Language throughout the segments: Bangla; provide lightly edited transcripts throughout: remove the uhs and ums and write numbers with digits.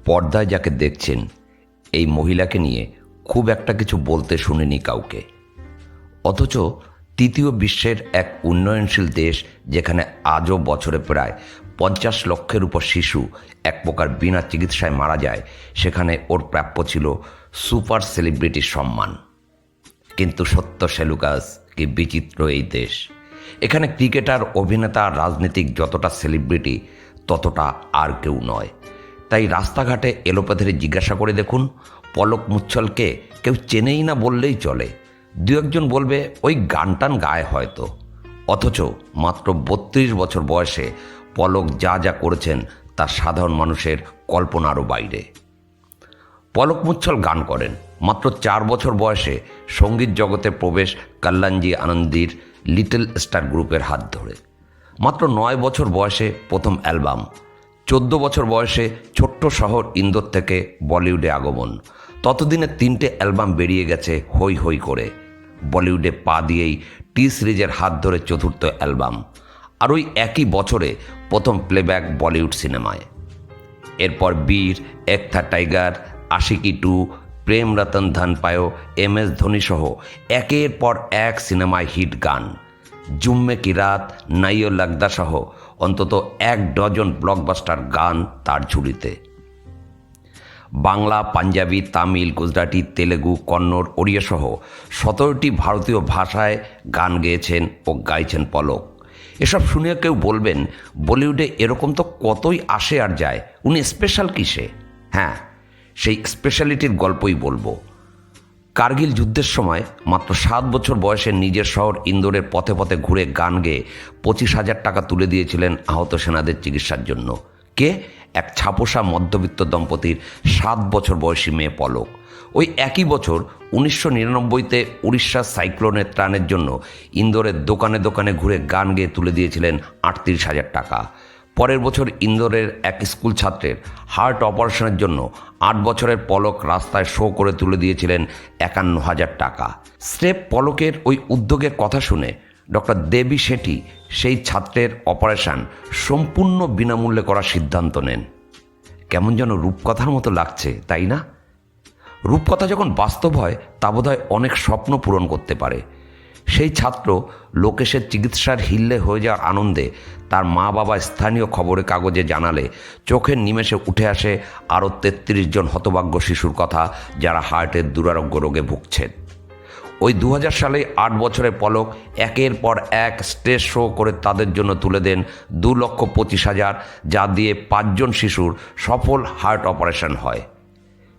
পর্দায় যাকে দেখছেন এই মহিলাকে নিয়ে খুব একটা কিছু বলতে শুনিনি কাউকে, অথচ তৃতীয় বিশ্বের এক উন্নয়নশীল দেশ যেখানে আজও বছরে প্রায় 50 লক্ষের উপর শিশু এক প্রকার বিনা চিকিৎসায় মারা যায়, সেখানে ওর প্রাপ্য ছিল সুপার সেলিব্রিটির সম্মান। কিন্তু সত্য সেলুকাস, কি বিচিত্র এই দেশ! এখানে ক্রিকেটার, অভিনেতা, রাজনীতিক যতটা সেলিব্রিটি ততটা আর কেউ নয়। তাই রাস্তাঘাটে এলোপাথারি জিজ্ঞাসা করে দেখুন, পলক মুচ্ছলকে কেউ চেনেই না বললেই চলে। দু একজন বলবে ওই গান টান গায় হয়তো, অথচ মাত্র 32 বছর বয়সে পলক যা যা করেছেন তা সাধারণ মানুষের কল্পনারও বাইরে। পলক মুচ্ছল গান করেন। মাত্র 4 বছর বয়সে সঙ্গীত জগতে প্রবেশ কল্যাণজি আনন্দির লিটল স্টার গ্রুপের হাত ধরে। মাত্র 9 বছর বয়সে প্রথম অ্যালবাম। 14 বছর বয়সে ছোট্ট শহর ইন্দোর থেকে বলিউডে আগমন। ততদিনে 3টে অ্যালবাম বেরিয়ে গেছে হই হই করে। বলিউডে পা দিয়েই টি সিরিজের হাত ধরে 4র্থ অ্যালবাম। আর ওই একই বছরে প্রথম প্লেব্যাক বলিউড সিনেমায়। এরপর বীর, এক থা টাইগার, আশিকি 2, প্রেম রতন ধন পায়ো, MS ধোনি সহ একের পর এক সিনেমায় হিট গান। জুম্মে কি রাত, নাইও লাগদা সহ অন্তত 1 ডজন ব্লকবাস্টার গান তার ঝুড়িতে। বাংলা, পাঞ্জাবি, তামিল, গুজরাটি, তেলেগু, কন্নড়, ওড়িয়া সহ 17টি ভারতীয় ভাষায় গান গেয়েছেন ও গাইছেন পলক। এসব শুনে কেউ বলবেন, বলিউডে এরকম তো কতই আসে আর যায়, উনি স্পেশাল কিসে? হ্যাঁ, সেই স্পেশালিটির গল্পই বলবো। কার্গিল যুদ্ধের সময় মাত্র 7 বছর বয়সে নিজের শহর ইন্দোরের পথে পথে ঘুরে গান গেয়ে 25,000 টাকা তুলে দিয়েছিলেন আহত সেনাদের চিকিৎসার জন্য। কে? এক ছাপোষা মধ্যবিত্ত দম্পতির 7 বছর বয়সী মেয়ে পলক। ওই একই বছর 1999তে উড়িষ্যার সাইক্লোনের ত্রাণের জন্য ইন্দোরের দোকানে দোকানে ঘুরে গান গেয়ে তুলে দিয়েছিলেন 38,000 টাকা। পরের বছর ইন্দোরের এক স্কুল ছাত্রের হার্ট অপারেশনের জন্য 8 বছরের পলক রাস্তায় শো করে তুলে দিয়েছিলেন 51,000 টাকা। স্রেফ পলকের ওই উদ্যোগের কথা শুনে ডক্টর দেবী শেঠি সেই ছাত্রের অপারেশন সম্পূর্ণ বিনামূল্যে করার সিদ্ধান্ত নেন। কেমন যেন রূপকথার মতো লাগছে, তাই না? রূপকথা যখন বাস্তব হয় তা বোধহয় অনেক স্বপ্ন পূরণ করতে পারে। সেই ছাত্র লোকেশের চিকিৎসার হিল্লে হয়ে যাওয়ার আনন্দে তার মা বাবা স্থানীয় খবরের কাগজে জানালে চোখের নিমেষে উঠে আসে আরও 33 জন হতভাগ্য শিশুর কথা, যারা হার্টের দুরারোগ্য রোগে ভুগছেন। ওই 2000 সালে 8 বছরের পলক একের পর এক স্টেজ শো করে তাদের জন্য তুলে দেন 2,25,000, যা দিয়ে 5 জন শিশুর সফল হার্ট অপারেশন হয়।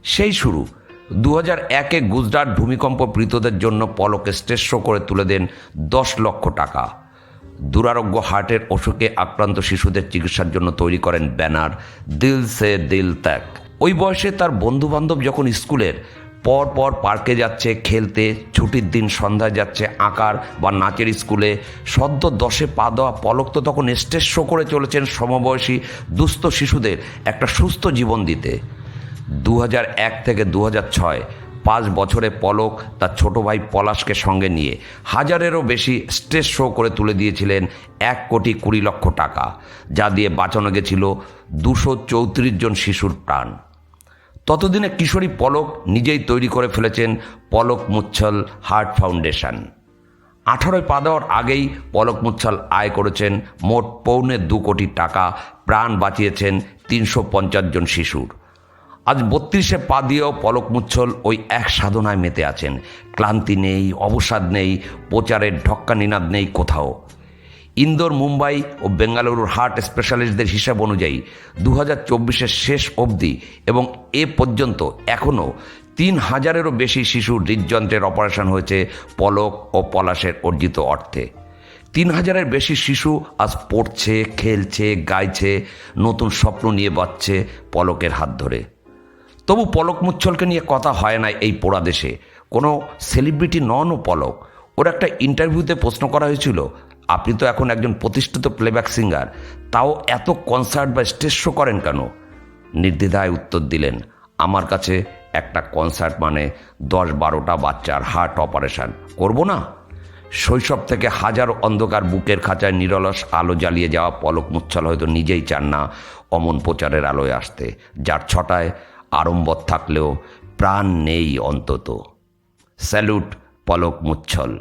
সেই শুরু। 2001-এ গুজরাট ভূমিকম্প পীড়িতদের জন্য পলক স্টেজ শো করে তুলে দেন 10 লক্ষ টাকা। দুরারোগ্য হার্টের অসুখে আক্রান্ত শিশুদের চিকিৎসার জন্য তৈরি করেন ব্যানার দিল সে দিল তক। ওই বয়সে তার বন্ধুবান্ধব যখন স্কুলের পর পর পার্কে যাচ্ছে খেলতে, ছুটির দিন সন্ধ্যায় যাচ্ছে আঁকার বা নাচের স্কুলে, সদ্য 10-এ পা দেওয়া পলক তো তখন স্টেজ শো করে চলেছেন সমবয়সী দুস্থ শিশুদের একটা সুস্থ জীবন দিতে। 2001 থেকে 2006, 5 বছরে পলক তার ছোট ভাই পলাশকে সঙ্গে নিয়ে 1000-এরও বেশি স্টেজ শো করে তুলে দিয়েছিলেন 1,20,00,000 টাকা, যা দিয়ে বাঁচানো গেছিল 234 জন শিশুর প্রাণ। ততদিনে কিশোরী পলক নিজেই তৈরি করে ফেলেছেন পলক মুচ্ছল হার্ট ফাউন্ডেশন। 18-য় পা দেওয়ার আগেই পলক মুচ্ছল আয় করেছেন মোট 2.25 কোটি টাকা, প্রাণ বাঁচিয়েছেন 350 জন শিশুর। আজ 32-এ পা দিয়েও পলক মুচ্ছল ওই এক সাধনায় মেতে আছেন। ক্লান্তি নেই, অবসাদ নেই, প্রচারের ঢক্কা নিনাদ নেই কোথাও। ইন্দোর, মুম্বাই ও বেঙ্গালুরুর হার্ট স্পেশালিস্টদের হিসাব অনুযায়ী 2024-এর শেষ অবধি এবং এ পর্যন্ত এখনও 3,000-এরও বেশি শিশুর হৃদযন্ত্রের অপারেশন হয়েছে পলক ও পলাশের অর্জিত অর্থে। 3,000-এর বেশি শিশু আজ পড়ছে, খেলছে, গাইছে, নতুন স্বপ্ন নিয়ে বাঁচছে পলকের হাত ধরে। তবু পলক মুচ্ছলকে নিয়ে কথা হয় না এই পোড়া দেশে। কোনো সেলিব্রিটি নন ও পলক। ওর একটা ইন্টারভিউতে প্রশ্ন করা হয়েছিল, আপনি তো এখন একজন প্রতিষ্ঠিত প্লেব্যাক সিঙ্গার, তাও এত কনসার্ট বা স্টেজ শো করেন কেন? নির্দ্বিধায় উত্তর দিলেন, আমার কাছে একটা কনসার্ট মানে 10-12টা বাচ্চার হার্ট অপারেশন, করব না? শৈশব থেকে হাজারো অন্ধকার বুকের খাঁচায় নিরলস আলো জ্বালিয়ে যাওয়া পলক মুচ্ছল হয়তো নিজেই চান না অমন প্রচারের আলোয় আসতে, যার ছটায় আড়ম্বর থাকলেও প্রাণ নেই অন্তত। স্যালুট পলক মুচ্ছল।